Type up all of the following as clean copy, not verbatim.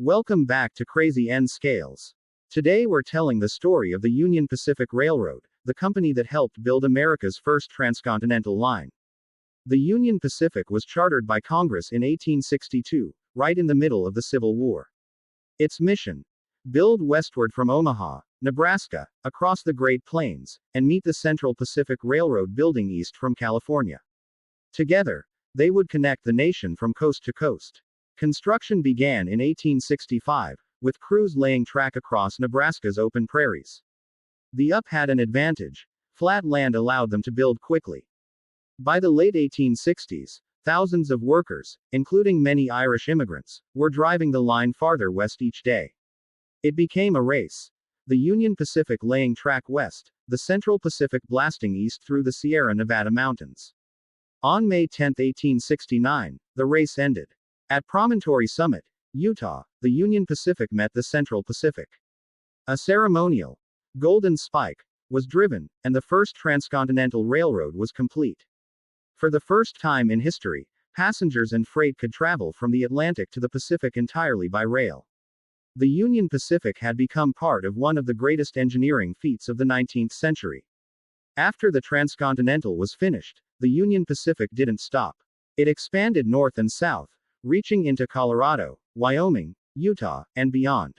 Welcome back to Crazy N Scales. Today we're telling the story of the Union Pacific Railroad, the company that helped build America's first transcontinental line. The Union Pacific was chartered by Congress in 1862, right in the middle of the Civil War. Its mission: build westward from Omaha, Nebraska, across the Great Plains, and meet the Central Pacific Railroad building east from California. Together, they would connect the nation from coast to coast. Construction began in 1865, with crews laying track across Nebraska's open prairies. The UP had an advantage: flat land allowed them to build quickly. By the late 1860s, thousands of workers, including many Irish immigrants, were driving the line farther west each day. It became a race. The Union Pacific laying track west, the Central Pacific blasting east through the Sierra Nevada mountains. On May 10, 1869, the race ended. At Promontory Summit, Utah, the Union Pacific met the Central Pacific. A ceremonial golden spike was driven, and the first transcontinental railroad was complete. For the first time in history, passengers and freight could travel from the Atlantic to the Pacific entirely by rail. The Union Pacific had become part of one of the greatest engineering feats of the 19th century. After the transcontinental was finished, the Union Pacific didn't stop. It expanded north and south, reaching into Colorado, Wyoming, Utah, and beyond.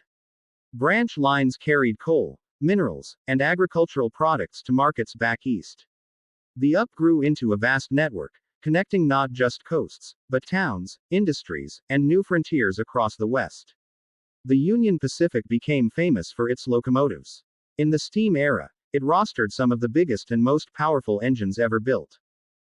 Branch lines carried coal, minerals, and agricultural products to markets back east. The UP grew into a vast network, connecting not just coasts, but towns, industries, and new frontiers across the West. The Union Pacific became famous for its locomotives. In the steam era, it rostered some of the biggest and most powerful engines ever built.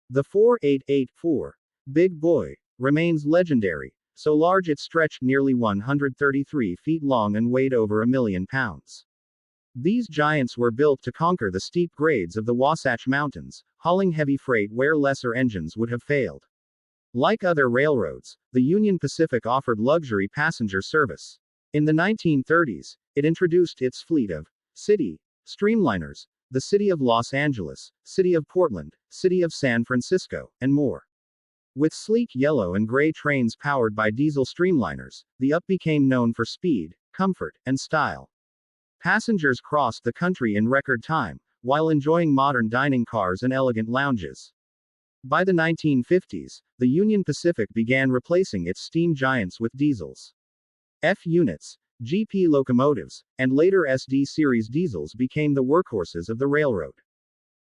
The 4884 Big Boy remains legendary, so large it stretched nearly 133 feet long and weighed over 1,000,000 pounds. These giants were built to conquer the steep grades of the Wasatch Mountains, hauling heavy freight where lesser engines would have failed. Like other railroads, the Union Pacific offered luxury passenger service. In the 1930s, it introduced its fleet of city streamliners, the City of Los Angeles, City of Portland, City of San Francisco, and more. With sleek yellow and gray trains powered by diesel streamliners, the UP became known for speed, comfort, and style. Passengers crossed the country in record time, while enjoying modern dining cars and elegant lounges. By the 1950s, the Union Pacific began replacing its steam giants with diesels. F units, GP locomotives, and later SD series diesels became the workhorses of the railroad.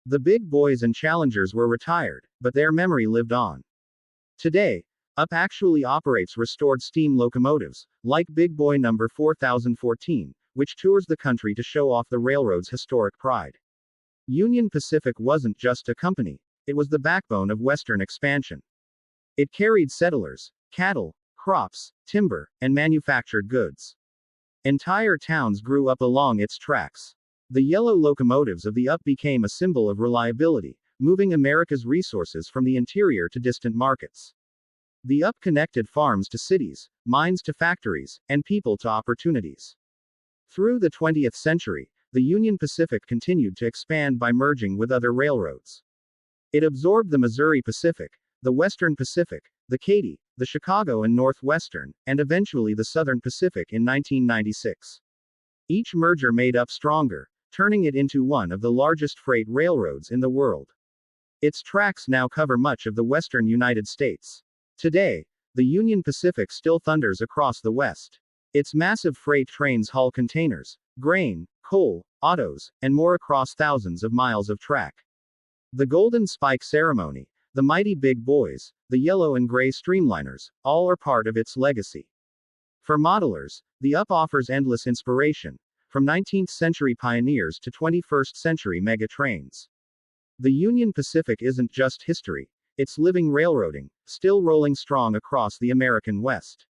The big boys and challengers were retired, but their memory lived on. Today, UP actually operates restored steam locomotives, like Big Boy number 4014, which tours the country to show off the railroad's historic pride. Union Pacific wasn't just a company, it was the backbone of Western expansion. It carried settlers, cattle, crops, timber, and manufactured goods. Entire towns grew up along its tracks. The yellow locomotives of the UP became a symbol of reliability, moving America's resources from the interior to distant markets. The UP connected farms to cities, mines to factories, and people to opportunities. Through the 20th century, the Union Pacific continued to expand by merging with other railroads. It absorbed the Missouri Pacific, the Western Pacific, the Katy, the Chicago and Northwestern, and eventually the Southern Pacific in 1996. Each merger made UP stronger, turning it into one of the largest freight railroads in the world. Its tracks now cover much of the western United States. Today, the Union Pacific still thunders across the West. Its massive freight trains haul containers, grain, coal, autos, and more across thousands of miles of track. The Golden Spike Ceremony, the mighty Big Boys, the yellow and gray streamliners, all are part of its legacy. For modelers, the UP offers endless inspiration, from 19th century pioneers to 21st century mega trains. The Union Pacific isn't just history, it's living railroading, still rolling strong across the American West.